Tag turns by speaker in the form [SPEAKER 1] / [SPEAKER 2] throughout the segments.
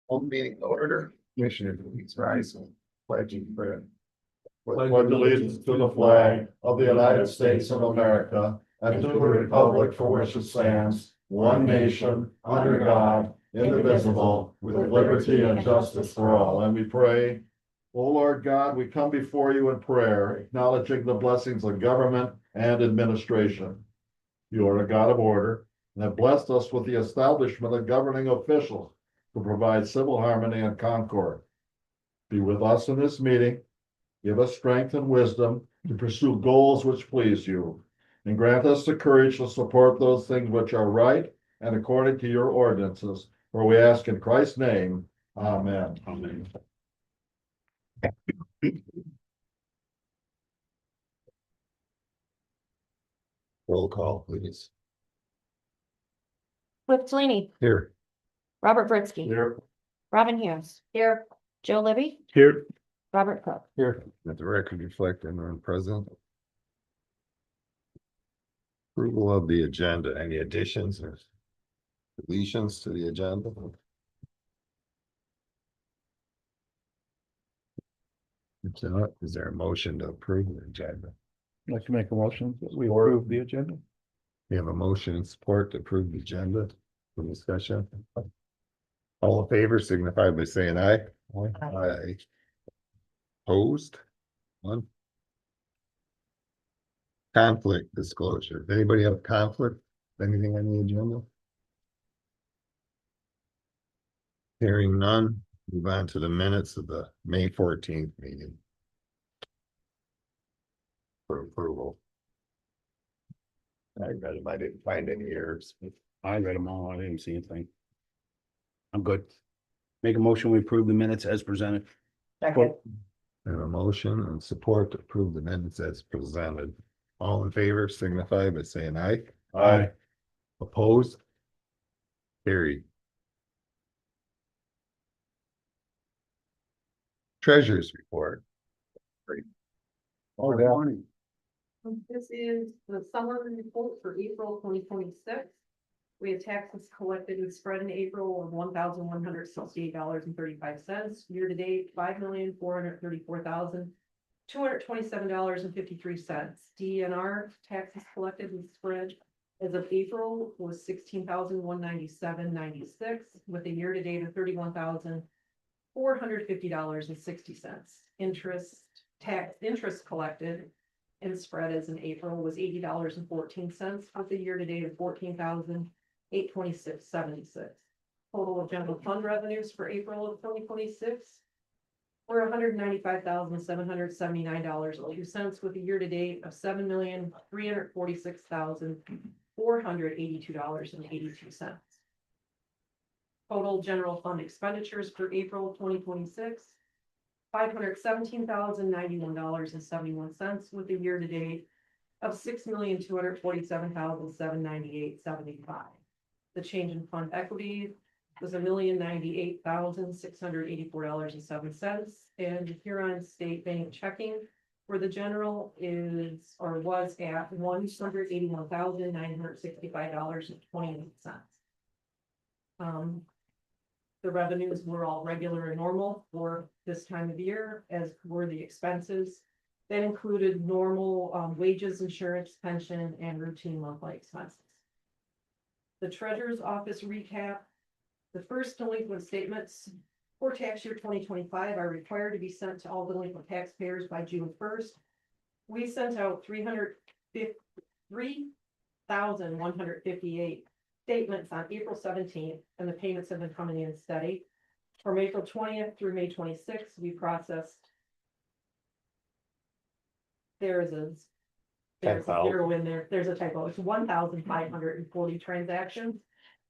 [SPEAKER 1] Home meeting order. Commissioner, please rise and pledge and prayer.
[SPEAKER 2] Pledge allegiance to the flag of the United States of America and to the republic for which it stands, one nation, under God, indivisible, with liberty and justice for all. And we pray, O Lord God, we come before you in prayer, acknowledging the blessings of government and administration. You are a God of order and have blessed us with the establishment of governing officials to provide civil harmony and concord. Be with us in this meeting. Give us strength and wisdom to pursue goals which please you, and grant us the courage to support those things which are right and according to your ordinances. For we ask in Christ's name, amen.
[SPEAKER 3] Amen.
[SPEAKER 1] Roll call, please.
[SPEAKER 4] Cliff Delaney,
[SPEAKER 1] Here.
[SPEAKER 4] Robert Presque,
[SPEAKER 2] Here.
[SPEAKER 4] Robin Hughes. Here. Joe Libby,
[SPEAKER 3] Here.
[SPEAKER 4] Robert Cook.
[SPEAKER 3] Here.
[SPEAKER 1] Let the record reflect anyone present. Approval of the agenda. Any additions or deletions to the agenda? If not, is there a motion to approve the agenda?
[SPEAKER 3] I'd like to make a motion that we approve the agenda.
[SPEAKER 1] We have a motion and support to approve the agenda for discussion. All in favor signify by saying aye. Aye. Opposed? One. Conflict disclosure. Does anybody have conflict? Anything on the agenda? Hearing none, move on to the minutes of the May 14th meeting. For approval. I read them. I didn't find any errors.
[SPEAKER 5] I read them all. I didn't see anything. I'm good. Make a motion, we approve the minutes as presented.
[SPEAKER 4] Second.
[SPEAKER 1] I have a motion and support to approve the minutes as presented. All in favor signify by saying aye.
[SPEAKER 5] Aye.
[SPEAKER 1] Opposed? Carried. Treasurer's report.
[SPEAKER 2] Oh, yeah.
[SPEAKER 6] This is the summary report for April 2026. We had taxes collected and spread in April of $1,168.35. Year to date, $5,434,227.53. DNR taxes collected and spread as of April was $16,197.96, with a year to date of $31,450.60. Interest collected and spread as in April was $80.14, with a year to date of $14,826.76. Total of general fund revenues for April of 2026 were $195,779.02, with a year to date of $7,346,482.82. Total general fund expenditures for April 2026. $517,091.71, with a year to date of $6,247,798.75. The change in fund equity was $1,098,684.07, and Huron State Bank checking for the general is or was at $181,965.28. The revenues were all regular and normal for this time of year, as were the expenses. That included normal wages, insurance, pension, and routine monthly expenses. The treasurer's office recap. The first delinquent statements for tax year 2025 are required to be sent to all delinquent taxpayers by June 1st. We sent out 3,158 statements on April 17th, and the payments have been coming in steady. From April 20th through May 26th, we processed. There's a zero in there. There's a typo. It's 1,540 transactions,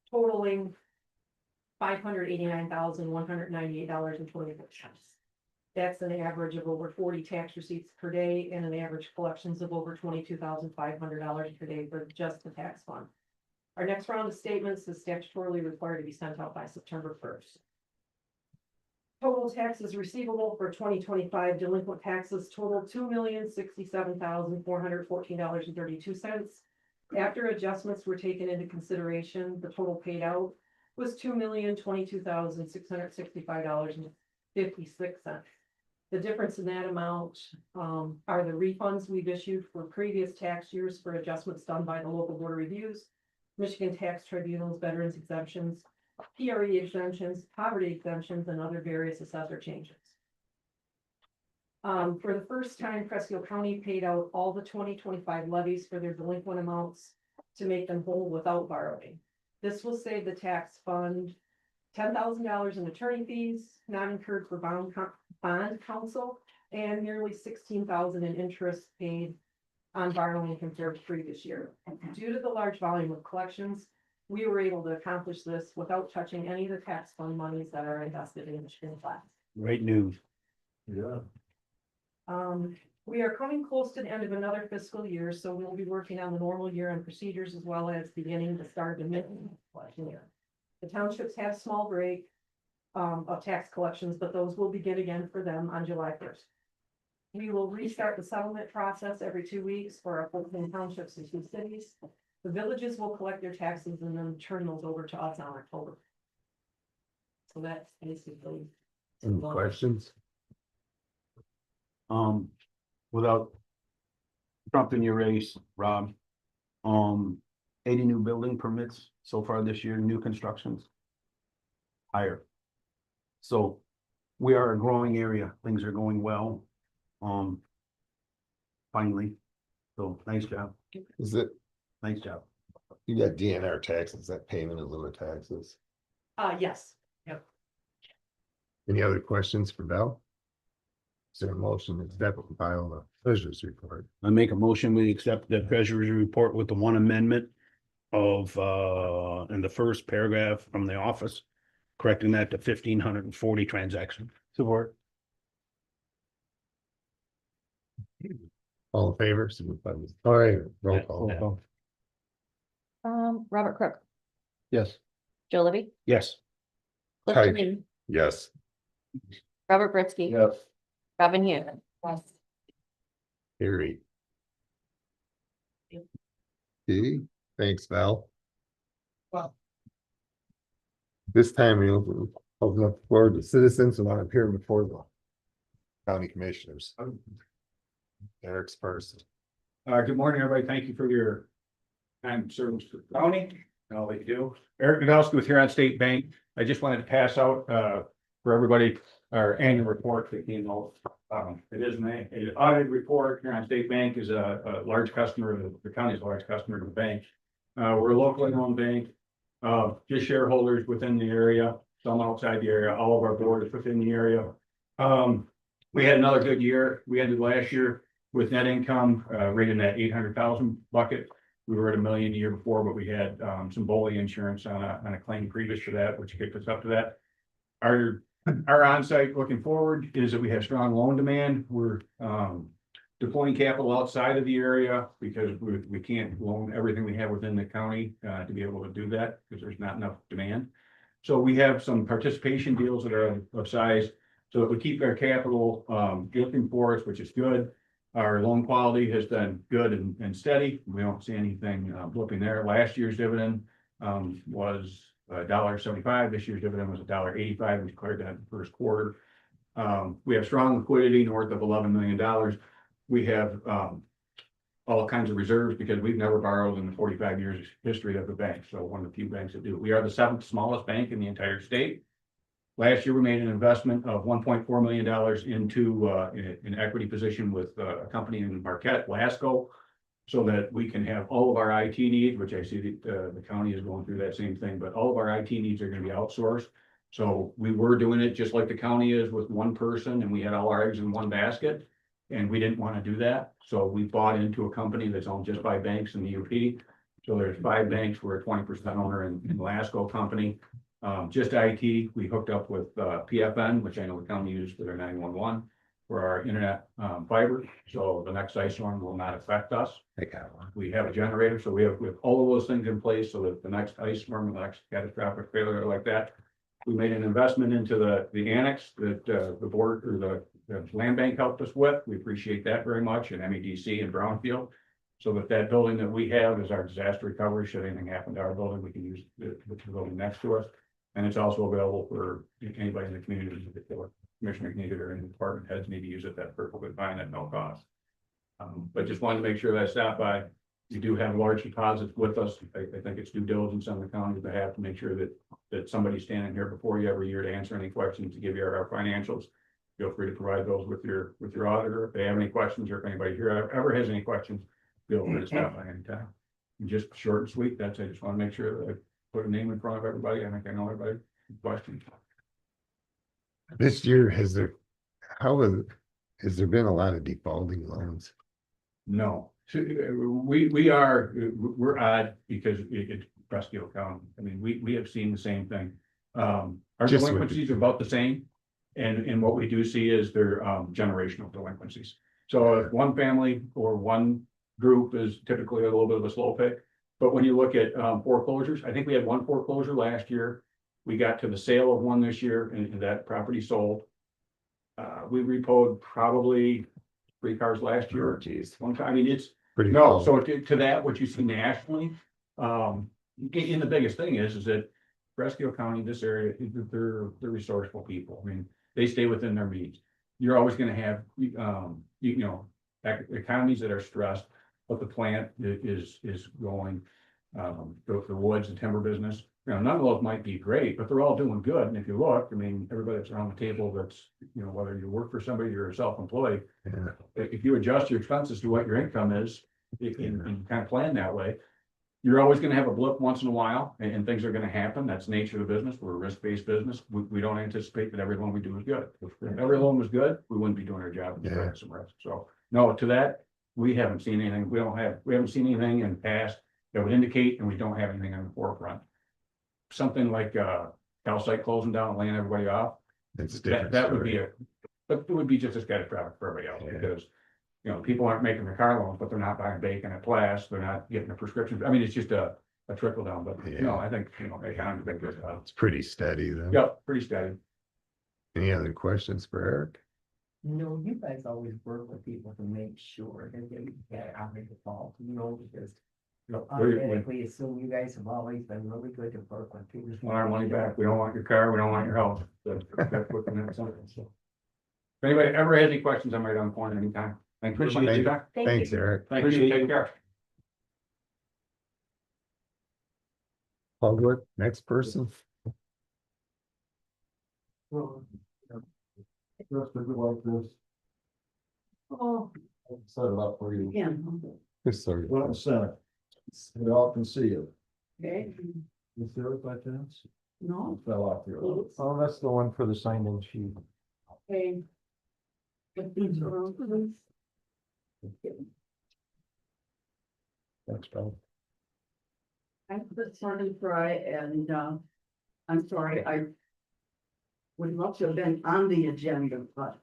[SPEAKER 6] totaling $589,198.24. That's an average of over 40 tax receipts per day and an average collections of over $22,500 per day for just the tax fund. Our next round of statements is statutorily required to be sent out by September 1st. Total taxes receivable for 2025 delinquent taxes total $2,067,414.32. After adjustments were taken into consideration, the total paid out was $2,022,665.56. The difference in that amount, are the refunds we've issued for previous tax years for adjustments done by the local board of reviews, Michigan tax tribunals, veterans exemptions, PRE exemptions, poverty exemptions, and other various assessor changes. For the first time, Presque County paid out all the 2025 levies for their delinquent amounts to make them whole without borrowing. This will save the tax fund $10,000 in attorney fees, not incurred for bond counsel, and nearly $16,000 in interest paid on borrowing compared to previous year. Due to the large volume of collections, we were able to accomplish this without touching any of the tax fund monies that are invested in Michigan Flat.
[SPEAKER 5] Great news.
[SPEAKER 2] Yeah.
[SPEAKER 6] We are coming close to the end of another fiscal year, so we'll be working on the normal year-end procedures as well as beginning the start of the mid-collection year. The townships have small break of tax collections, but those will begin again for them on July 1st. We will restart the settlement process every 2 weeks for our 14 townships and 2 cities. The villages will collect their taxes and then turn those over to us on October. So that's basically.
[SPEAKER 1] Any questions?
[SPEAKER 5] Without trumping your race, Rob, 80 new building permits so far this year, new constructions. Higher. So we are a growing area. Things are going well. Finally. So nice job.
[SPEAKER 1] Is it,
[SPEAKER 5] Nice job.
[SPEAKER 1] you got DNR taxes, that payment in lieu of taxes?
[SPEAKER 6] Yes.
[SPEAKER 1] Any other questions for Val? Is there a motion to accept and file the treasurer's report?
[SPEAKER 5] I make a motion, we accept the treasurer's report with the one amendment of, in the first paragraph from the office, correcting that to 1,540 transactions.
[SPEAKER 3] Support.
[SPEAKER 1] All in favor, signify by- all right, roll call.
[SPEAKER 5] Yeah.
[SPEAKER 4] Robert Crook,
[SPEAKER 3] Yes.
[SPEAKER 4] Joe Libby,
[SPEAKER 5] Yes.
[SPEAKER 4] Cliff
[SPEAKER 1] Aye.
[SPEAKER 4] Leland,
[SPEAKER 1] Yes.
[SPEAKER 4] Robert Britsky.
[SPEAKER 2] Yes.
[SPEAKER 4] Robin Hughes. Yes.
[SPEAKER 1] Carried. Okay, thanks, Val.
[SPEAKER 6] Well.
[SPEAKER 1] This time we'll open up the floor to citizens who want to appear before the county commissioners. Eric's first.
[SPEAKER 7] Good morning, everybody. Thank you for your time service to the county and all that you do. Eric Nadolski with Huron State Bank. I just wanted to pass out for everybody our annual report that came out. It is an audited report. Huron State Bank is a large customer of the county's large customer of the bank. We're a locally owned bank, just shareholders within the area, some outside the area, all of our board is within the area. We had another good year. We ended last year with net income right in that 800,000 bucket. We were at $1 million the year before, but we had some BOLI insurance on a claim previous to that, which kicked us up to that. Our onsite looking forward is that we have strong loan demand. We're deploying capital outside of the area because we can't loan everything we have within the county to be able to do that because there's not enough demand. So we have some participation deals that are of size. So if we keep our capital looking for us, which is good. Our loan quality has been good and steady. We don't see anything flipping there. Last year's dividend was $1.75. This year's dividend was $1.85. We declared that in the first quarter. We have strong liquidity north of $11 million. We have all kinds of reserves because we've never borrowed in the 45 years history of the bank. So one of the few banks that do. We are the 7th smallest bank in the entire state. Last year, we made an investment of $1.4 million into an equity position with a company in Marquette, Lasco, so that we can have all of our IT needs, which I see the county is going through that same thing, but all of our IT needs are going to be outsourced. So we were doing it just like the county is with one person, and we had all our eggs in one basket, and we didn't want to do that. So we bought into a company that's owned just by banks in the UP. So there's 5 banks. We're a 20% owner in Lasco company. Just IT, we hooked up with PFN, which I know the county uses for their 911 for our internet fiber. So the next ice storm will not affect us.
[SPEAKER 1] I got one.
[SPEAKER 7] We have a generator, so we have all of those things in place so that the next ice storm, the next catastrophic failure like that. We made an investment into the annex that the board or the land bank helped us with. We appreciate that very much, and MEDC and Brownfield. So that building that we have is our disaster recovery. Should anything happen to our building, we can use the building next to us. And it's also available for anybody in the community, if the commissioner needed or any department heads need to use it, that purple would find at no cost. But just wanted to make sure that I stopped by. We do have large deposits with us. I think it's due diligence on the county's behalf to make sure that somebody's standing here before you every year to answer any questions, to give you our financials. Feel free to provide those with your auditor. If they have any questions, or if anybody here ever has any questions, feel free to stop by anytime. And just short and sweet, that's it. I just want to make sure that I put a name in front of everybody. I think I know everybody. Questions?
[SPEAKER 1] This year, has there been a lot of defaulting loans?
[SPEAKER 7] No, so, we're odd because it's Presque County. I mean, we have seen the same thing. Our
[SPEAKER 1] Just with
[SPEAKER 7] delinquencies are about the same. And what we do see is they're generational delinquencies. So if one family or one group is typically a little bit of a slow pick. But when you look at foreclosures, I think we had one foreclosure last year. We got to the sale of one this year and that property sold. We repoed probably 3 cars last year.
[SPEAKER 1] Geez.
[SPEAKER 7] One time, I mean, it's,
[SPEAKER 1] Pretty
[SPEAKER 7] no,
[SPEAKER 1] cool.
[SPEAKER 7] so to that, what you see nationally, and the biggest thing is that Presque County, this area, they're resourceful people. I mean, they stay within their means. You're always gonna have, economies that are stressed, but the plant is going, the woods and timber business. None of those might be great, but they're all doing good. And if you look, I mean, everybody that's around the table that's, whether you work for somebody or you're self-employed,
[SPEAKER 1] Yeah.
[SPEAKER 7] if you adjust your expenses to what your income is, and kind of plan that way, you're always gonna have a blip once in a while, and things are gonna happen. That's the nature of the business. We're a risk-based business. We don't anticipate that every loan we do is good. If every loan was good, we wouldn't be doing our job. We'd have some risk. So, no, to that, we haven't seen anything. We haven't seen anything in the past that would indicate, and we don't have anything on the forefront. Something like, calcite closing down and laying everybody off,
[SPEAKER 1] It's a different.
[SPEAKER 7] that would be
[SPEAKER 1] story.
[SPEAKER 7] but it would be just as catastrophic for everybody else,
[SPEAKER 1] Yeah.
[SPEAKER 7] because, people aren't making their car loans, but they're not buying bacon at Plass, they're not getting a prescription. I mean, it's just a trickle down, but no, I think, the economy's been good.
[SPEAKER 1] It's pretty steady though.
[SPEAKER 7] Yep, pretty steady.
[SPEAKER 1] Any other questions for Eric?
[SPEAKER 8] No, you guys always work with people to make sure that they get out of default, because automatically assume you guys have always been really good to work with people.
[SPEAKER 7] Want our money back, we don't want your car, we don't want your house. That's what the next sentence, so. If anybody ever has any questions, I'm right on point anytime. Thank you.
[SPEAKER 5] Appreciate
[SPEAKER 7] Appreciate
[SPEAKER 5] you.
[SPEAKER 7] that.
[SPEAKER 1] Thanks, Eric.
[SPEAKER 7] Thank you,
[SPEAKER 5] Appreciate you.
[SPEAKER 7] take care.
[SPEAKER 1] Public, next person.
[SPEAKER 2] Just a good like this.
[SPEAKER 6] Oh,
[SPEAKER 2] Set it up for you.
[SPEAKER 6] yeah,
[SPEAKER 1] Sorry.
[SPEAKER 2] Front and center. We all can see it.
[SPEAKER 6] okay,
[SPEAKER 2] You see it by chance?
[SPEAKER 6] no,
[SPEAKER 2] It fell off here.
[SPEAKER 3] Oh, that's the one for the sign-in sheet.
[SPEAKER 6] okay. Put these around, please.
[SPEAKER 3] Thanks, Bob.
[SPEAKER 9] I'm Sunny Fry and I'm sorry, I would love to have been on the agenda, but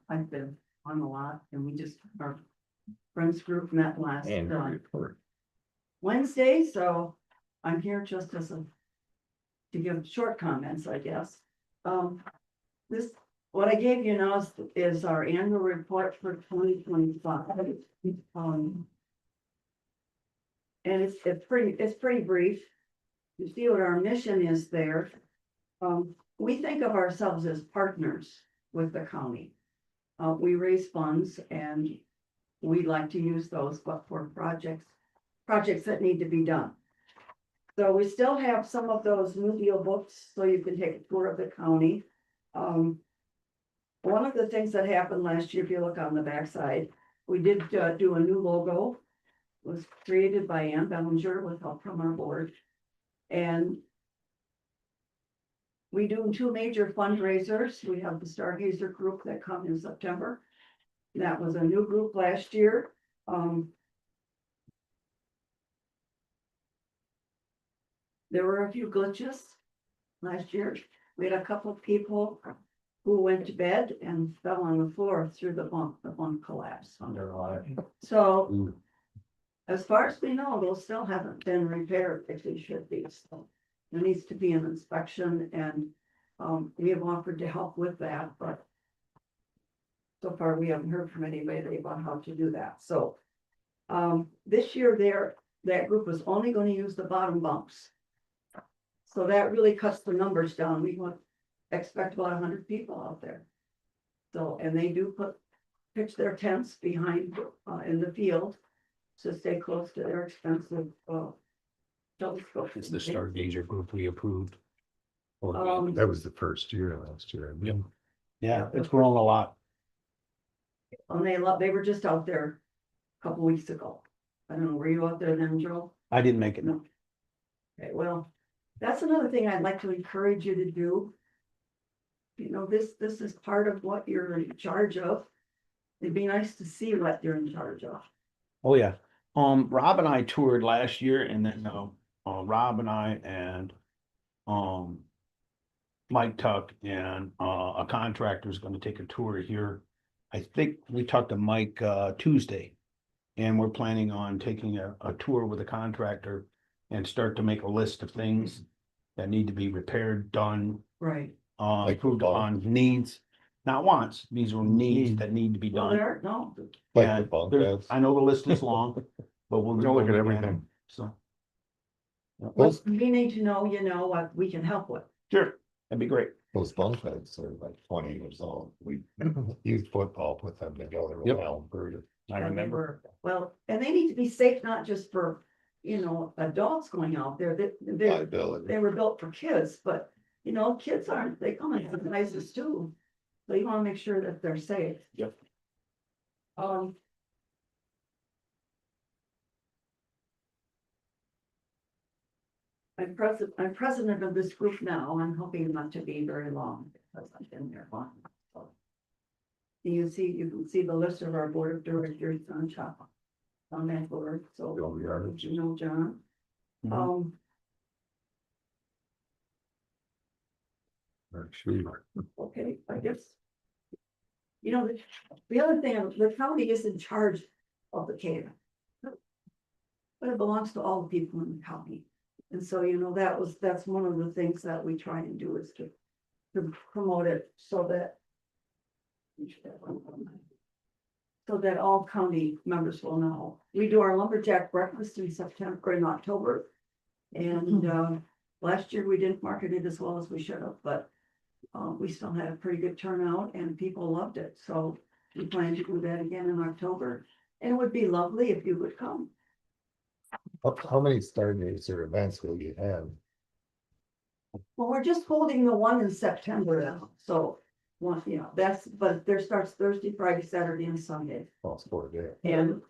[SPEAKER 9] I've been on a lot and we just, our friends group met last
[SPEAKER 1] And report.
[SPEAKER 9] Wednesday, so I'm here just as to give short comments, I guess. What I gave you now is our annual report for 2025. And it's pretty brief. You see what our mission is there. We think of ourselves as partners with the county. We raise funds and we like to use those, but for projects that need to be done. So we still have some of those new deal books, so you can take a tour of the county. One of the things that happened last year, if you look on the backside, we did do a new logo. It was created by Ann Bellinger with help from our board. And we do 2 major fundraisers. We have the Stargazer group that come in September. That was a new group last year. There were a few glitches last year. We had a couple of people who went to bed and fell on the floor through the bunk collapsed. So as far as we know, those still haven't been repaired if they should be. So there needs to be an inspection and we have offered to help with that, but so far we haven't heard from anybody about how to do that. So This year that group was only gonna use the bottom bunks. So that really cuts the numbers down. We want, expect about 100 people out there. So, and they do pitch their tents behind, in the field to stay close to their expensive, telescopes.
[SPEAKER 5] It's the Stargazer group we approved.
[SPEAKER 1] That was the first year last year.
[SPEAKER 5] Yep. Yeah, it's grown a lot.
[SPEAKER 9] And they were just out there a couple weeks ago. I don't know, were you out there then, Joe?
[SPEAKER 5] I didn't make it.
[SPEAKER 9] No. Okay, well, that's another thing I'd like to encourage you to do. You know, this is part of what you're in charge of. It'd be nice to see what you're in charge of.
[SPEAKER 5] Oh, yeah. Rob and I toured last year and then, Rob and I and, Mike Tuck and, a contractor's gonna take a tour here. I think we talked to Mike, Tuesday. And we're planning on taking a tour with a contractor and start to make a list of things that need to be repaired, done,
[SPEAKER 9] Right.
[SPEAKER 1] Like
[SPEAKER 5] improved
[SPEAKER 1] what?
[SPEAKER 5] on needs, not wants. These are needs that need to be
[SPEAKER 9] Well,
[SPEAKER 5] done.
[SPEAKER 9] no,
[SPEAKER 1] Like the
[SPEAKER 5] And
[SPEAKER 1] bunk
[SPEAKER 5] there's-
[SPEAKER 1] beds.
[SPEAKER 5] I know the list is long, but we'll.
[SPEAKER 1] Don't look at
[SPEAKER 5] we'll
[SPEAKER 1] everything.
[SPEAKER 5] So.
[SPEAKER 9] what you need to know, you know, what we can help with.
[SPEAKER 5] Sure, that'd be great.
[SPEAKER 1] Those bunk beds are like 20 years old. We used football, put them together with
[SPEAKER 5] Yep.
[SPEAKER 1] Alan Bruder.
[SPEAKER 5] I
[SPEAKER 9] And they
[SPEAKER 5] remember.
[SPEAKER 9] were- Well, and they need to be safe, not just for, you know, adults going out there, they
[SPEAKER 1] Liability.
[SPEAKER 9] were built for kids, but, you know, kids aren't, they come in sizes too. So you wanna make sure that they're safe.
[SPEAKER 5] Yep.
[SPEAKER 9] I'm president of this group now. I'm hoping not to be very long because I've been there long. So. You can see the list of our board of directors on top. On that board, so.
[SPEAKER 1] Oh, we are.
[SPEAKER 9] You know, John.
[SPEAKER 5] Mhm.
[SPEAKER 1] Or Schuler.
[SPEAKER 9] Okay, I guess. You know, the other thing, the county is in charge of the cave. But it belongs to all the people in the county. And so, you know, that's one of the things that we try and do is to promote it so that. So that all county members will know. We do our lumberjack breakfast in September, or in October. And, last year we didn't market it as well as we should have, but. We still had a pretty good turnout and people loved it, so we plan to do that again in October. And it would be lovely if you would come.
[SPEAKER 1] How many Stargazer or events will you have?
[SPEAKER 9] Well, we're just holding the one in September now, so. One, you know, but there starts Thursday, Friday, Saturday and Sunday,
[SPEAKER 1] Well, sport day.
[SPEAKER 9] and.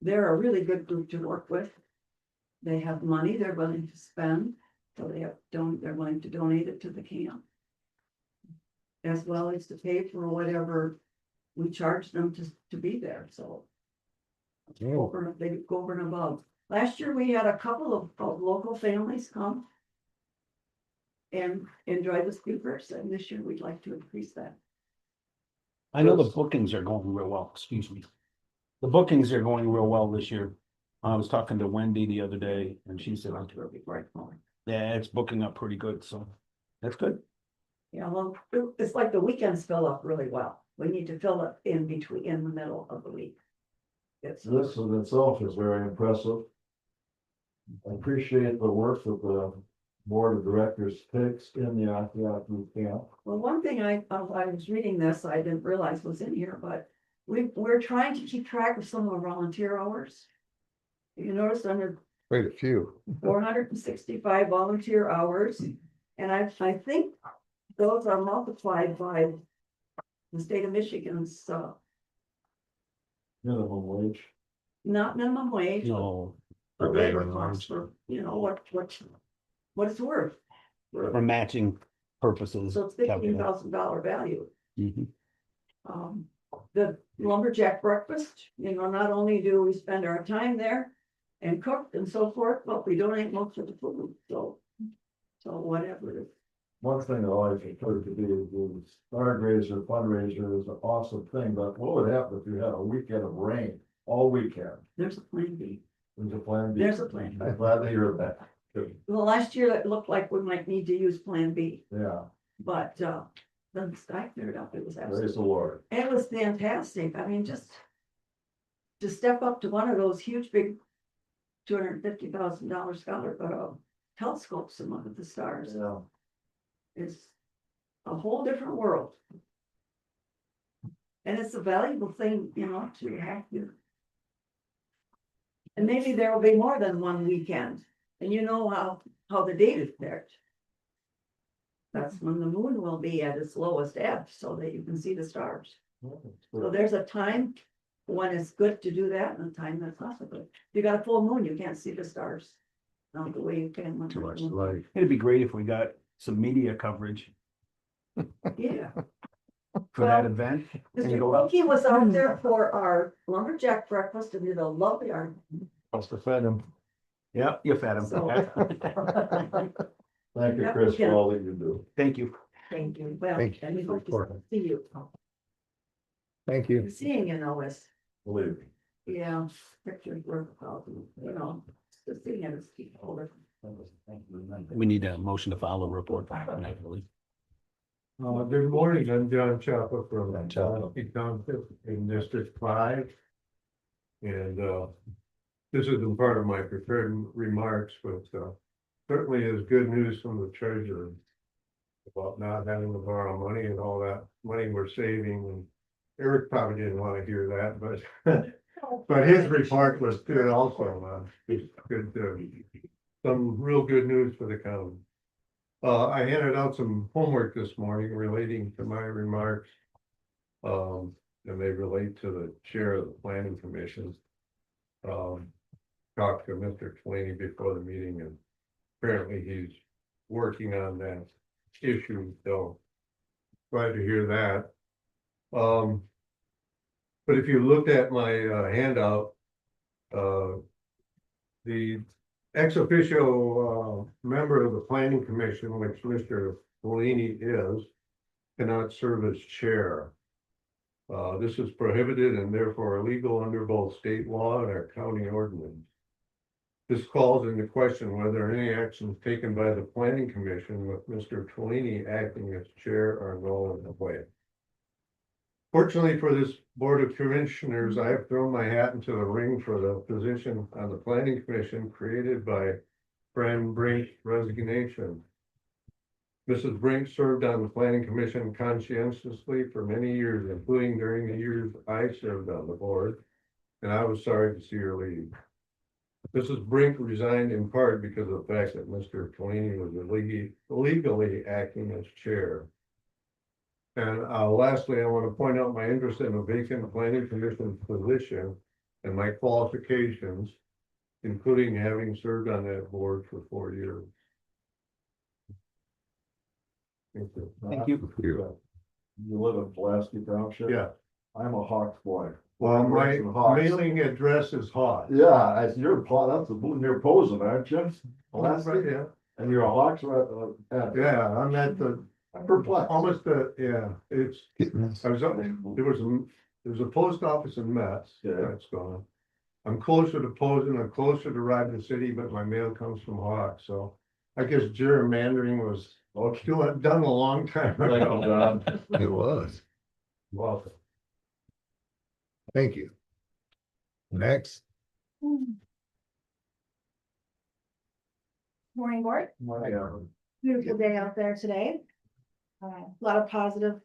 [SPEAKER 9] They're a really good group to work with. They have money they're willing to spend, so they're willing to donate it to the camp. As well as to pay for whatever we charge them to be there, so.
[SPEAKER 1] Oh,
[SPEAKER 9] They go over and above. Last year, we had a couple of local families come. And enjoy the speakers, and this year we'd like to increase that.
[SPEAKER 5] I know the bookings are going real well, excuse me. The bookings are going real well this year. I was talking to Wendy the other day and she said, yeah, it's booking up pretty good, so that's good.
[SPEAKER 9] Yeah, well, it's like the weekends fill up really well. We need to fill it in the middle of the week. It's,
[SPEAKER 2] This in itself is very impressive. I appreciate the work that the board of directors takes in the Antioch Youth Camp.
[SPEAKER 9] well, one thing I was reading this, I didn't realize was in here, but we're trying to keep track of some of our volunteer hours. You notice under
[SPEAKER 1] quite a few.
[SPEAKER 9] 465 volunteer hours, and I think those are multiplied by the state of Michigan's,
[SPEAKER 2] Minimum wage.
[SPEAKER 9] not minimum wage.
[SPEAKER 5] No,
[SPEAKER 9] But
[SPEAKER 1] Prevailing
[SPEAKER 9] labor costs
[SPEAKER 1] wage.
[SPEAKER 9] for, you know, what it's worth.
[SPEAKER 5] for matching purposes.
[SPEAKER 9] So it's $15,000 value.
[SPEAKER 5] Mhm.
[SPEAKER 9] The lumberjack breakfast, you know, not only do we spend our time there and cook and so forth, but we donate most of the food, so whatever it is.
[SPEAKER 2] One thing that always occurred to me is the Stargazer fundraiser is an awesome thing, but what would happen if you had a weekend of rain all weekend?
[SPEAKER 9] There's a plan B.
[SPEAKER 2] There's a plan B.
[SPEAKER 9] There's a plan B.
[SPEAKER 2] I'm glad to hear that.
[SPEAKER 9] Well, last year it looked like we might need to use plan B,
[SPEAKER 2] Yeah,
[SPEAKER 9] but, then I cleared up, it was
[SPEAKER 2] praise
[SPEAKER 9] absolutely,
[SPEAKER 2] the Lord.
[SPEAKER 9] it was fantastic, I mean, just. to step up to one of those huge, big $250,000 telescopes and look at the stars.
[SPEAKER 2] Yeah.
[SPEAKER 9] It's a whole different world. And it's a valuable thing, you know, to have here. And maybe there will be more than one weekend, and you know how the date is picked. That's when the moon will be at its lowest ebb, so that you can see the stars. So there's a time when it's good to do that, and a time that's not so good. If you got a full moon, you can't see the stars. Not the way you can when.
[SPEAKER 1] Too much
[SPEAKER 9] there's
[SPEAKER 1] light.
[SPEAKER 5] It'd be great if we got some media coverage
[SPEAKER 9] Yeah.
[SPEAKER 5] for that
[SPEAKER 9] Well,
[SPEAKER 5] event. And
[SPEAKER 9] Mr.
[SPEAKER 5] go up.
[SPEAKER 9] Wilkie was out there for our lumberjack breakfast and did a lovely art.
[SPEAKER 3] Must have fed him.
[SPEAKER 5] Yeah, you fed him.
[SPEAKER 9] So-
[SPEAKER 2] Thank you,
[SPEAKER 9] Yep,
[SPEAKER 2] Chris, for
[SPEAKER 9] okay.
[SPEAKER 2] all that you do.
[SPEAKER 5] Thank you.
[SPEAKER 9] Thank you. Well,
[SPEAKER 1] Thank you
[SPEAKER 9] and we
[SPEAKER 1] for
[SPEAKER 9] hope to
[SPEAKER 1] reporting.
[SPEAKER 9] see you.
[SPEAKER 1] Thank you.
[SPEAKER 9] Seeing you know is,
[SPEAKER 2] Believe me.
[SPEAKER 9] yeah, pictures worth about, you know, just seeing it as people older.
[SPEAKER 5] We need a motion to file a report. Actually.
[SPEAKER 3] Good morning, I'm John Chapa from
[SPEAKER 1] John Chapa.
[SPEAKER 3] Presque Township in District 5. And this isn't part of my prepared remarks, but certainly is good news from the treasurer about not having to borrow money and all that money we're saving. And Eric probably didn't want to hear that, but his report was good also. It's good, some real good news for the county. I handed out some homework this morning relating to my remarks. And they relate to the chair of the planning commission. Talked to Mr. Twain before the meeting, and apparently he's working on that issue, so glad to hear that. But if you looked at my handout, the ex officio member of the planning commission, which Mr. Bellini is, cannot serve as chair. This is prohibited and therefore illegal under both state law and our county ordinance. This calls into question whether any actions taken by the planning commission with Mr. Tolini acting as chair are null and void. Fortunately for this board of commissioners, I have thrown my hat into the ring for the position on the planning commission created by Fran Brink's resignation. Mrs. Brink served on the planning commission conscientiously for many years, including during the years I served on the board, and I was sorry to see her leave. Mrs. Brink resigned in part because of the fact that Mr. Tolini was illegally acting as chair. And lastly, I want to point out my interest in a vacant planning commission position and my qualifications, including having served on that board for 4 years. Thank you.
[SPEAKER 5] Thank you.
[SPEAKER 1] You.
[SPEAKER 2] You live in Pulaski Township?
[SPEAKER 3] Yeah,
[SPEAKER 2] I'm a Hawks boy.
[SPEAKER 3] well, my
[SPEAKER 2] Raised in Hawks.
[SPEAKER 3] mailing address is hot.
[SPEAKER 2] Yeah, that's the blue near Posen, aren't you? Pulaski?
[SPEAKER 3] Yeah,
[SPEAKER 2] And you're a Hawks,
[SPEAKER 3] yeah, I'm at the,
[SPEAKER 2] I'm perplexed.
[SPEAKER 3] almost yeah, it's, I was up, there's a post office in Metz,
[SPEAKER 2] Yeah.
[SPEAKER 3] that's gone. I'm closer to Posen, I'm closer to Ryder City, but my mail comes from Hawk, so I guess gerrymandering was done a long time
[SPEAKER 2] Thank you,
[SPEAKER 3] ago.
[SPEAKER 2] John.
[SPEAKER 1] It was.
[SPEAKER 3] Welcome.
[SPEAKER 1] Thank you. Next.
[SPEAKER 10] Morning, board.
[SPEAKER 2] Yeah.
[SPEAKER 10] Beautiful day out there today. A lot of positive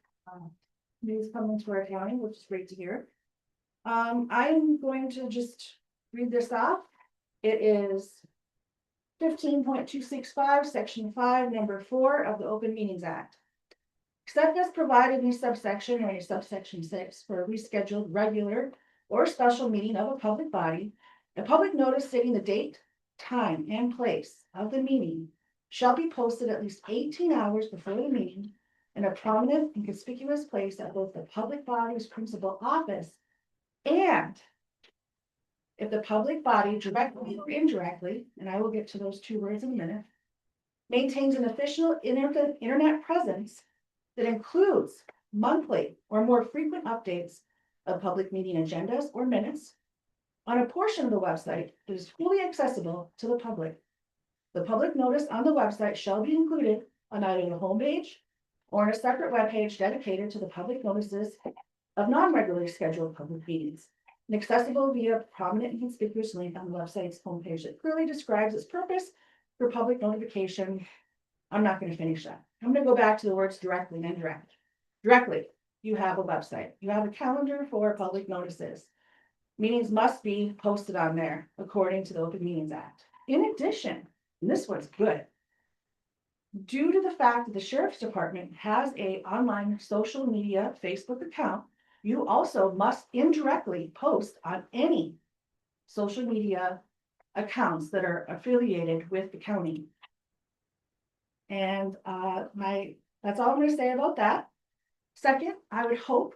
[SPEAKER 10] news coming to our county, which is great to hear. I'm going to just read this off. It is 15.265, section 5, number 4 of the Open Meetings Act. Except as provided in subsection or subsection 6 for a rescheduled regular or special meeting of a public body, a public notice stating the date, time, and place of the meeting shall be posted at least 18 hours before the meeting in a prominent and conspicuous place at both the public body's principal office and if the public body directly or indirectly, and I will get to those two words in a minute, maintains an official internet presence that includes monthly or more frequent updates of public meeting agendas or minutes on a portion of the website that is fully accessible to the public. The public notice on the website shall be included on either the homepage or on a separate webpage dedicated to the public notices of non-regularly scheduled public meetings. and accessible via prominent and conspicuous link on the website's homepage that clearly describes its purpose for public notification. I'm not gonna finish that. I'm gonna go back to the words directly and indirect. Directly, you have a website, you have a calendar for public notices. Meetings must be posted on there according to the Open Meetings Act. In addition, and this one's good. Due to the fact that the sheriff's department has a online social media Facebook account, you also must indirectly post on any social media accounts that are affiliated with the county. And that's all I'm gonna say about that. Second, I would hope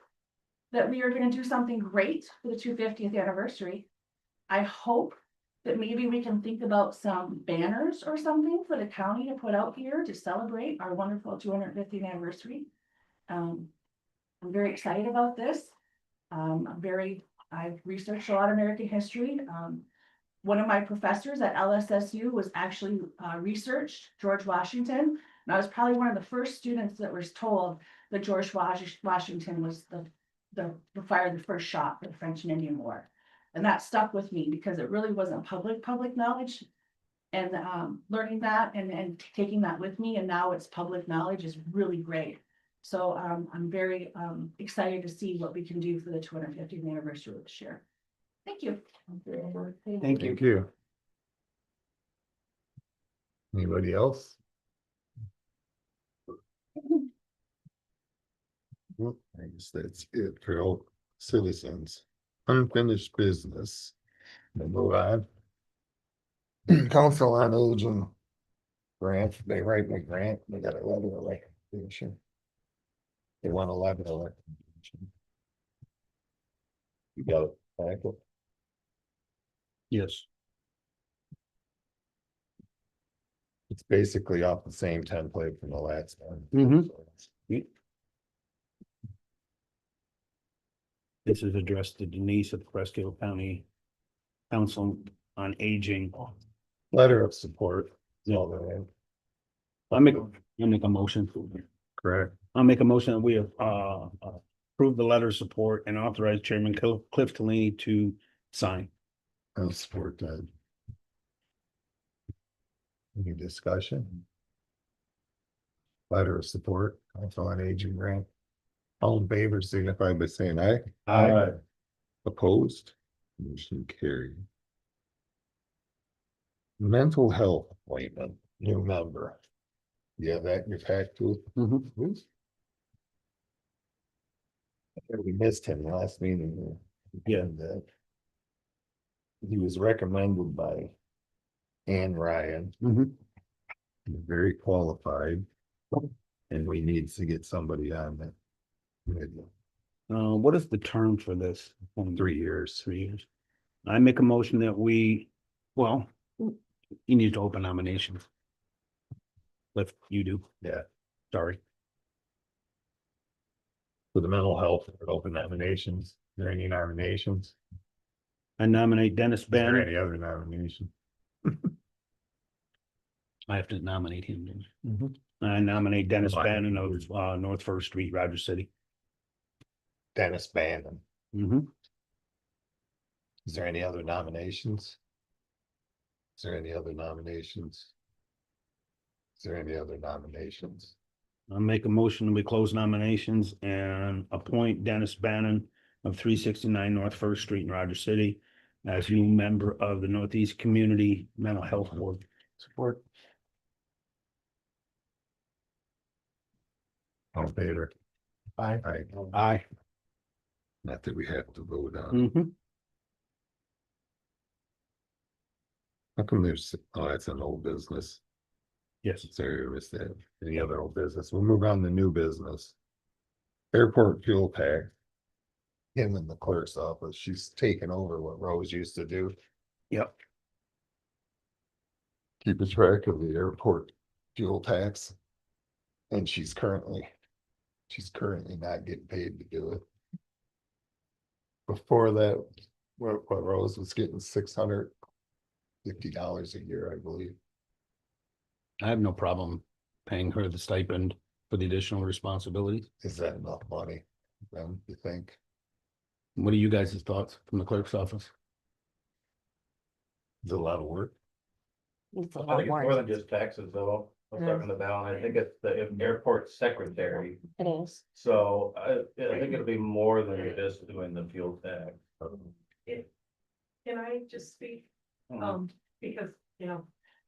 [SPEAKER 10] that we are gonna do something great for the 250th anniversary. I hope that maybe we can think about some banners or something for the county to put out here to celebrate our wonderful 250th anniversary. I'm very excited about this. I've researched a lot of American history. One of my professors at LSSU was actually researched George Washington. And I was probably one of the first students that was told that George Washington was the fired the first shot for the French and Indian War. And that stuck with me because it really wasn't public knowledge. And learning that and taking that with me, and now it's public knowledge, is really great. So I'm very excited to see what we can do for the 250th anniversary this year. Thank you.
[SPEAKER 5] Thank you.
[SPEAKER 1] Thank you. Anybody else? Well, I guess that's it for all citizens. Unfinished business. We'll move on. Council on Aging grant, they write my grant, they got a letter of recommendation. They want a letter of recommendation. You got it, Michael?
[SPEAKER 5] Yes.
[SPEAKER 1] It's basically off the same template from the last one.
[SPEAKER 5] Mhm. This is addressed to Denise at the Presque County Council on Aging.
[SPEAKER 1] Letter of support. is all they're in.
[SPEAKER 5] I'll make a motion.
[SPEAKER 1] Correct.
[SPEAKER 5] I'll make a motion that we approve the letter of support and authorize Chairman Cliff Delaney to sign.
[SPEAKER 1] I'll support that. Any discussion? Letter of support, Council on Aging grant. All in favor signify by saying aye.
[SPEAKER 2] Aye.
[SPEAKER 1] Opposed? Motion carried. Mental health appointment, new member. You have that in your pack too?
[SPEAKER 5] Mhm.
[SPEAKER 1] We missed him last meeting.
[SPEAKER 5] Yeah.
[SPEAKER 1] And, he was recommended by Ann Ryan,
[SPEAKER 5] Mhm.
[SPEAKER 1] very qualified. And we need to get somebody on that. committee.
[SPEAKER 5] What is the term for this?
[SPEAKER 1] 3 years.
[SPEAKER 5] 3 years. I make a motion that you need to open nominations. If you do.
[SPEAKER 1] Yeah.
[SPEAKER 5] Sorry.
[SPEAKER 1] For the mental health, open nominations. Is there any nominations?
[SPEAKER 5] I nominate Dennis
[SPEAKER 1] Is there
[SPEAKER 5] Bannon.
[SPEAKER 1] any other nomination?
[SPEAKER 5] I have to nominate him. Don't I? I nominate Dennis
[SPEAKER 1] Fine.
[SPEAKER 5] Bannon of North First Street, Rogers City.
[SPEAKER 1] Dennis Bannon.
[SPEAKER 5] Mhm.
[SPEAKER 1] Is there any other nominations? Is there any other nominations? Is there any other nominations?
[SPEAKER 5] I'll make a motion that we close nominations and appoint Dennis Bannon of 369 North First Street in Rogers City as new member of the Northeast Community Mental Health Board.
[SPEAKER 1] Support. All in favor?
[SPEAKER 2] Aye.
[SPEAKER 1] Aye.
[SPEAKER 5] Aye.
[SPEAKER 1] Not that we have to vote on.
[SPEAKER 5] Mhm.
[SPEAKER 1] How come that's an old business.
[SPEAKER 5] Yes.
[SPEAKER 1] Sorry, I missed that. Any other old business? We'll move on to new business. Airport fuel pack. Him in the clerk's office, she's taken over what Rose used to do.
[SPEAKER 5] Yep.
[SPEAKER 1] Keep a track of the airport fuel tax. And she's currently not getting paid to do it. Before that, what Rose was getting $650 a year, I believe.
[SPEAKER 5] I have no problem paying her the stipend for the additional responsibilities.
[SPEAKER 1] Is that enough money? You think?
[SPEAKER 5] What are you guys' thoughts from the clerk's office?
[SPEAKER 1] It's a lot of work.
[SPEAKER 4] It's a
[SPEAKER 2] I
[SPEAKER 4] lot
[SPEAKER 2] think it's
[SPEAKER 4] more.
[SPEAKER 2] more than just taxes though. I'm talking about, I think it's the airport secretary.
[SPEAKER 4] It is.
[SPEAKER 2] So I think it'll be more than just doing the fuel tax.
[SPEAKER 6] Can I just speak? Because,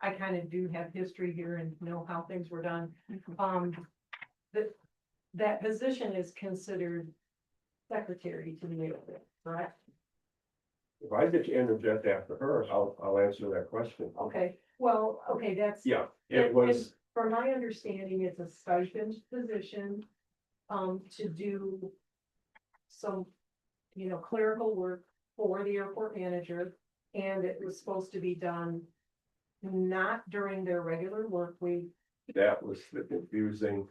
[SPEAKER 6] I kind of do have history here and know how things were done. That position is considered secretary to the mayor, correct?
[SPEAKER 3] If I get to interject after her, I'll answer that question.
[SPEAKER 6] Okay, well, okay, that's.
[SPEAKER 3] Yeah,
[SPEAKER 6] And-
[SPEAKER 3] it was,
[SPEAKER 6] and From my understanding, it's a stipend position, to do some, clerical work for the airport manager. And it was supposed to be done not during their regular work week.
[SPEAKER 3] that was the confusing,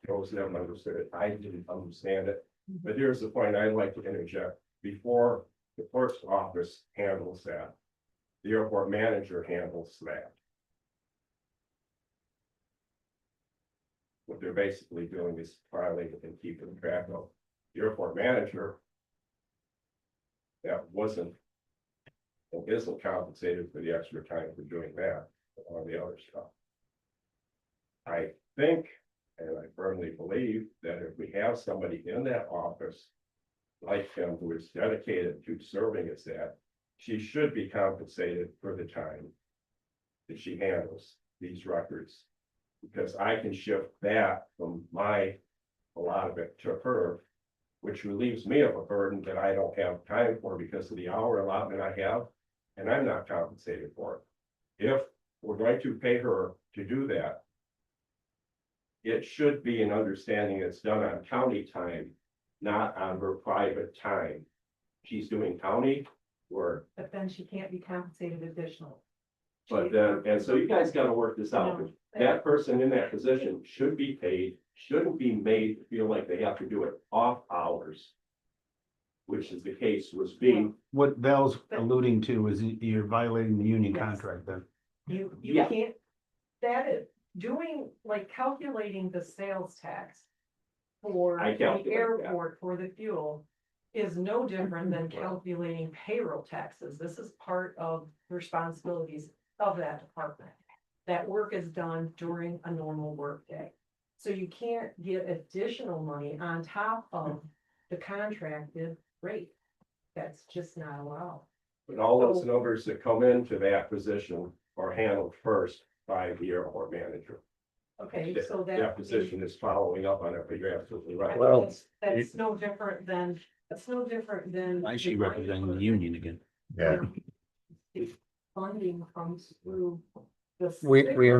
[SPEAKER 3] those that understood it. I didn't understand it. But here's the point I'd like to interject. Before the clerk's office handles that, the airport manager handles that. What they're basically doing is filing and keeping track of the airport manager. That wasn't, and isn't compensated for the extra time for doing that, or the other stuff. I think, and I firmly believe, that if we have somebody in that office like him who is dedicated to serving as that, she should be compensated for the time that she handles these records. Because I can shift that from a lot of it to her, which relieves me of a burden that I don't have time for because of the hour allotment I have, and I'm not compensated for it. If we're going to pay her to do that, it should be an understanding it's done on county time, not on her private time. She's doing county work,
[SPEAKER 6] But then she can't be compensated additionally.
[SPEAKER 3] but then, and so you guys gotta work this out. That person in that position should be paid, shouldn't be made to feel like they have to do it off hours. Which is the case was being,
[SPEAKER 5] What Val's alluding to is you're violating the union
[SPEAKER 6] Yes.
[SPEAKER 5] contract then.
[SPEAKER 6] You
[SPEAKER 3] Yeah.
[SPEAKER 6] can't, that is, calculating the sales tax for
[SPEAKER 3] I
[SPEAKER 6] the
[SPEAKER 3] calculate that.
[SPEAKER 6] airport for the fuel is no different than calculating payroll taxes. This is part of the responsibilities of that department. That work is done during a normal workday. So you can't get additional money on top of the contracted rate. That's just not allowed.
[SPEAKER 3] but all those numbers that come into that position are handled first by the airport manager.
[SPEAKER 6] Okay,
[SPEAKER 3] That-
[SPEAKER 6] so
[SPEAKER 3] That position is following up on it, but you're absolutely right.
[SPEAKER 1] Well,
[SPEAKER 6] That's no different than,
[SPEAKER 5] Why is she representing the union again?
[SPEAKER 1] Yeah,
[SPEAKER 6] Funding comes through the.
[SPEAKER 1] we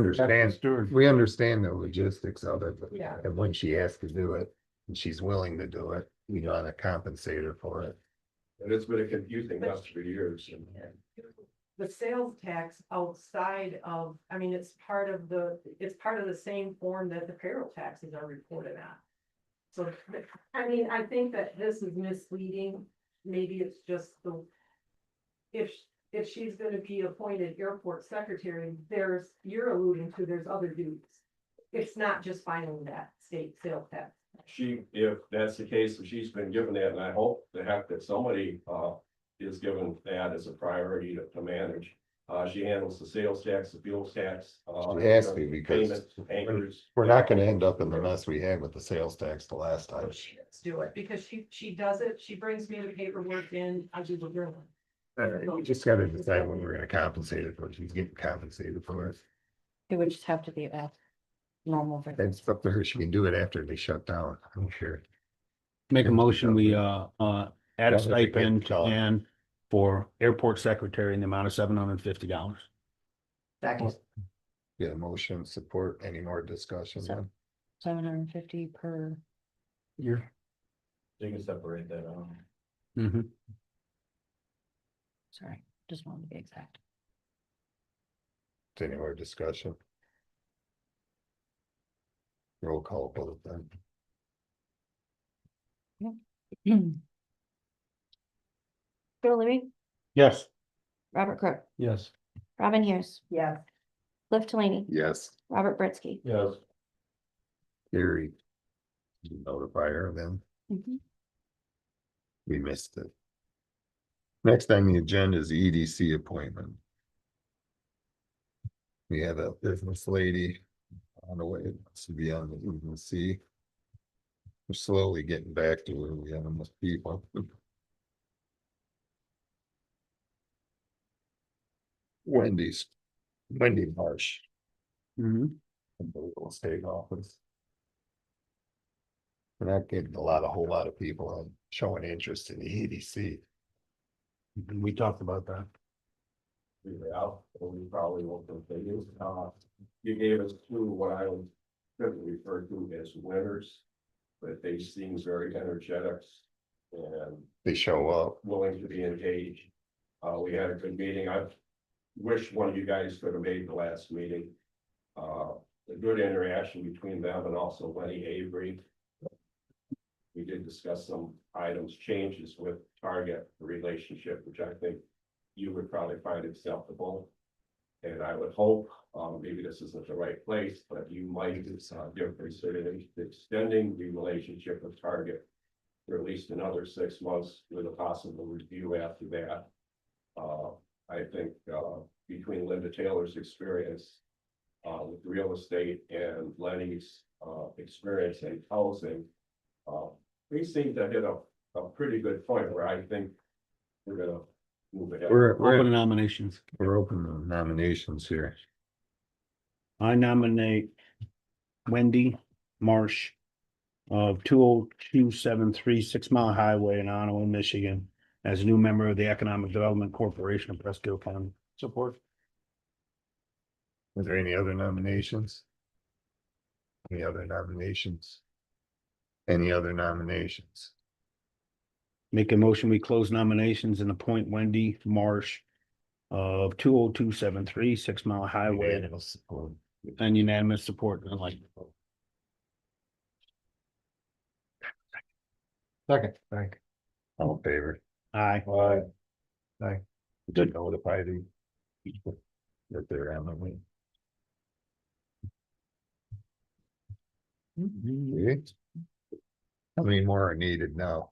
[SPEAKER 1] understand the logistics of it, but
[SPEAKER 6] Yeah.
[SPEAKER 1] and when she has to do it, and she's willing to do it, we gotta compensate her for it.
[SPEAKER 3] And it's been a confusing mess for years.
[SPEAKER 6] The sales tax outside of, it's part of the same form that the payroll taxes are reported on. So, I think that this is misleading. Maybe it's just if she's gonna be appointed airport secretary, you're alluding to, there's other duties. It's not just filing that state sales tax.
[SPEAKER 3] If that's the case, if she's been given that, and I hope the heck that somebody is given that as a priority to manage. She handles the sales tax, the fuel tax.
[SPEAKER 1] She has to, because
[SPEAKER 3] payments, anchors.
[SPEAKER 1] We're not gonna end up in the mess we had with the sales tax the last time.
[SPEAKER 6] She does do it because she does it. She brings me the paperwork in. I do the journal.
[SPEAKER 1] We just gotta decide when we're gonna compensate her for it. She's getting compensated for it.
[SPEAKER 4] It would just have to be a normal.
[SPEAKER 1] It's up to her. She can do it after they shut down, I'm sure.
[SPEAKER 5] Make a motion, we add a
[SPEAKER 1] Don't forget
[SPEAKER 5] stipend
[SPEAKER 1] John.
[SPEAKER 5] and for airport secretary in the amount of $750.
[SPEAKER 8] Second,
[SPEAKER 1] Get a motion, support, any more discussion?
[SPEAKER 4] So- 750 per.
[SPEAKER 5] Year.
[SPEAKER 2] You can separate that out.
[SPEAKER 5] Mm-hmm.
[SPEAKER 4] Sorry, just wanted to be exact.
[SPEAKER 1] Any more discussion? Roll call vote then.
[SPEAKER 4] Bill Libby,
[SPEAKER 5] Yes.
[SPEAKER 4] Robert Crook,
[SPEAKER 5] Yes.
[SPEAKER 4] Robin Hughes,
[SPEAKER 8] yes.
[SPEAKER 4] Cliff Delaney,
[SPEAKER 1] Yes,
[SPEAKER 4] Robert Britsky.
[SPEAKER 3] Yes.
[SPEAKER 1] Gary. Notify her then.
[SPEAKER 4] Mhm.
[SPEAKER 1] We missed it. Next on the agenda is the EDC appointment. We have a business lady on the way, wants to be on the EDC. We're slowly getting back to where we have enough people. Wendy Marsh,
[SPEAKER 5] Mhm.
[SPEAKER 1] from the real estate office. We're not getting a whole lot of people showing interest in the EDC.
[SPEAKER 5] We talked about that.
[SPEAKER 2] Out, we probably won't continue. You gave us two, what I would refer to as winners, but they seem very energetic and
[SPEAKER 1] They show up.
[SPEAKER 2] willing to be engaged. We had a good meeting. I wish one of you guys could have made the last meeting. A good interaction between them and also Lenny Avery. We did discuss some items, changes with Target relationship, which I think you would probably find acceptable. And I would hope, maybe this isn't the right place, but you might consider extending the relationship with Target for at least another 6 months with a possible review after that. I think, between Linda Taylor's experience with real estate and Lenny's experience in housing, we seem to hit a pretty good point where I think we're gonna move ahead.
[SPEAKER 5] Open nominations.
[SPEAKER 1] We're open to nominations here.
[SPEAKER 5] I nominate Wendy Marsh of 20273 6 Mile Highway in Onaway, Michigan, as a new member of the Economic Development Corporation of Presque County. Support.
[SPEAKER 1] Is there any other nominations? Any other nominations? Any other nominations?
[SPEAKER 5] Make a motion, we close nominations and appoint Wendy Marsh of 20273 6 Mile Highway
[SPEAKER 1] Unanimous support.
[SPEAKER 5] and unanimous support. I like.
[SPEAKER 3] Second, thank
[SPEAKER 1] All in favor?
[SPEAKER 5] Aye.
[SPEAKER 1] Good. Notify the people that they're on the way. Okay. How many more are needed now?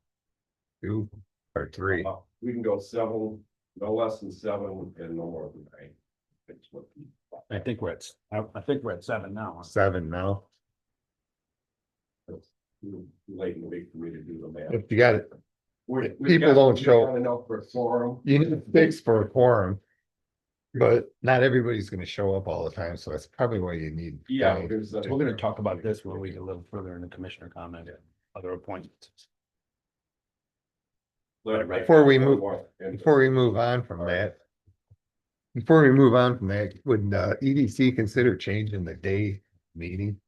[SPEAKER 1] 2 or 3?
[SPEAKER 2] We can go 7, no less than 7 and no more than 9. That's what-
[SPEAKER 5] I think we're at 7 now.
[SPEAKER 1] 7 now.
[SPEAKER 2] That's too late in the week for me to do the math.
[SPEAKER 1] If you got it,
[SPEAKER 2] We've
[SPEAKER 1] people
[SPEAKER 2] got-
[SPEAKER 1] don't
[SPEAKER 2] we've
[SPEAKER 1] show-
[SPEAKER 2] got enough for a forum.
[SPEAKER 1] you need 6 for a quorum. But not everybody's gonna show up all the time, so that's probably why you need.
[SPEAKER 2] Yeah,
[SPEAKER 1] five.
[SPEAKER 2] because
[SPEAKER 5] We're gonna talk about this when we get a little further in the commissioner comment, other appointments.
[SPEAKER 1] Before we move on from that. Before we move on from that, would EDC consider changing the day meeting?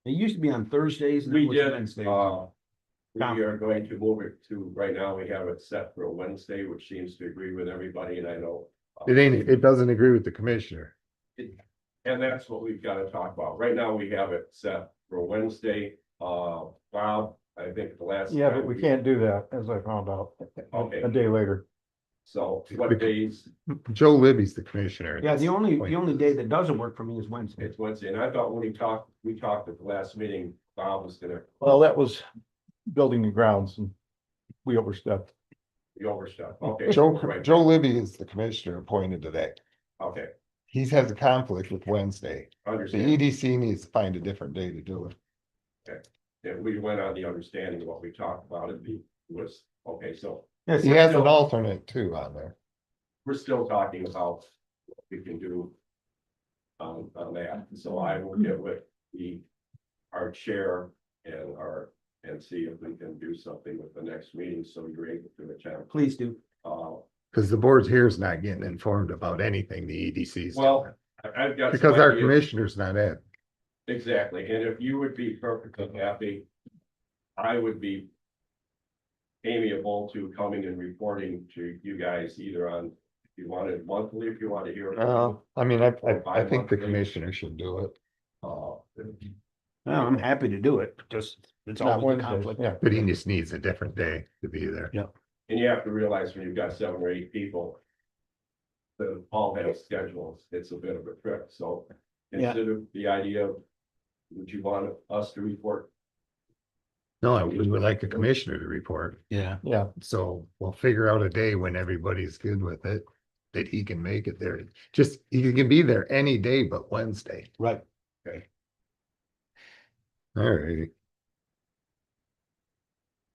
[SPEAKER 5] It used to be on Thursdays. and it
[SPEAKER 2] We
[SPEAKER 5] was
[SPEAKER 2] did,
[SPEAKER 5] Wednesdays.
[SPEAKER 2] we are going to move it to, right now, we have it set for a Wednesday, which seems to agree with everybody, and I know.
[SPEAKER 1] It doesn't agree with the commissioner.
[SPEAKER 2] And that's what we've got to talk about. Right now, we have it set for Wednesday. Bob, I think the last.
[SPEAKER 3] Yeah, but
[SPEAKER 2] time
[SPEAKER 3] we can't do that, as I found out,
[SPEAKER 2] Okay.
[SPEAKER 3] a day later.
[SPEAKER 2] So what days?
[SPEAKER 1] Joe Libby's the commissioner.
[SPEAKER 5] Yeah, the only day that doesn't work for me is Wednesday.
[SPEAKER 2] It's Wednesday, and I thought when we talked at the last meeting, Bob was gonna
[SPEAKER 3] Well, that was building the grounds and we overstepped.
[SPEAKER 2] be over stuff. Okay.
[SPEAKER 1] Joe
[SPEAKER 2] Right.
[SPEAKER 1] Libby is the commissioner appointed to that.
[SPEAKER 2] Okay,
[SPEAKER 1] He has a conflict with Wednesday. The
[SPEAKER 2] understand.
[SPEAKER 1] EDC needs to find a different day to do it.
[SPEAKER 2] And we went on the understanding of what we talked about, was, okay, so.
[SPEAKER 1] He has an alternate too on there.
[SPEAKER 2] We're still talking about what we can do. On that, so I will get with our chair and see if we can do something with the next meeting, so you're able to attend.
[SPEAKER 5] Please do.
[SPEAKER 1] Cause the board here is not getting informed about anything the EDC is doing.
[SPEAKER 2] Well, I've got. some
[SPEAKER 1] Because our
[SPEAKER 2] ideas.
[SPEAKER 1] commissioner's not in.
[SPEAKER 2] Exactly, and if you would be perfectly happy, I would be amiable to coming and reporting to you guys either on, if you wanted monthly, if you want to hear.
[SPEAKER 1] I mean, I think the commissioner should do it.
[SPEAKER 5] No, I'm happy to do it, just it's
[SPEAKER 3] Not
[SPEAKER 5] always a
[SPEAKER 3] Wednesdays,
[SPEAKER 5] conflict.
[SPEAKER 3] yeah.
[SPEAKER 1] But he just needs a different day to be there.
[SPEAKER 5] Yeah.
[SPEAKER 2] And you have to realize when you've got 7 or 8 people. That all have schedules, it's a bit of a trick, so
[SPEAKER 5] Yeah.
[SPEAKER 2] instead of the idea of. Would you want us to report?
[SPEAKER 1] No, we would like the commissioner to report.
[SPEAKER 5] Yeah.
[SPEAKER 7] Yeah.
[SPEAKER 1] So we'll figure out a day when everybody's good with it, that he can make it there. Just, he can be there any day but Wednesday.
[SPEAKER 5] Right.
[SPEAKER 1] Alrighty.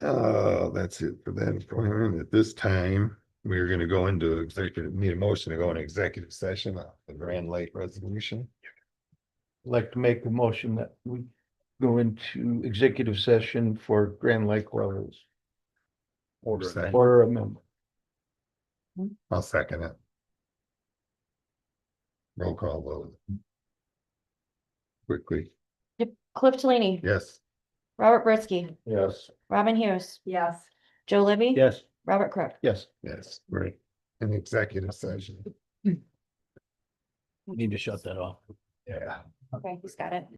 [SPEAKER 1] That's it for that appointment. At this time, we're gonna go into executive, need a motion to go into executive session on the Grand Lake resolution.
[SPEAKER 7] Like to make a motion that we go into executive session for Grand Lake Roads.
[SPEAKER 1] Second.
[SPEAKER 7] Order amendment.
[SPEAKER 1] I'll second it. Roll call vote. Quickly,
[SPEAKER 4] Yep. Cliff Delaney.
[SPEAKER 1] yes.
[SPEAKER 4] Robert Presque.
[SPEAKER 3] Yes.
[SPEAKER 4] Robin Hughes.
[SPEAKER 9] Yes.
[SPEAKER 4] Joe Libby.
[SPEAKER 7] Yes.
[SPEAKER 4] Robert Crook.
[SPEAKER 7] Yes.
[SPEAKER 1] Yes, right. An executive session.
[SPEAKER 5] Need to shut that off.
[SPEAKER 1] Yeah.
[SPEAKER 4] Okay, he's got it.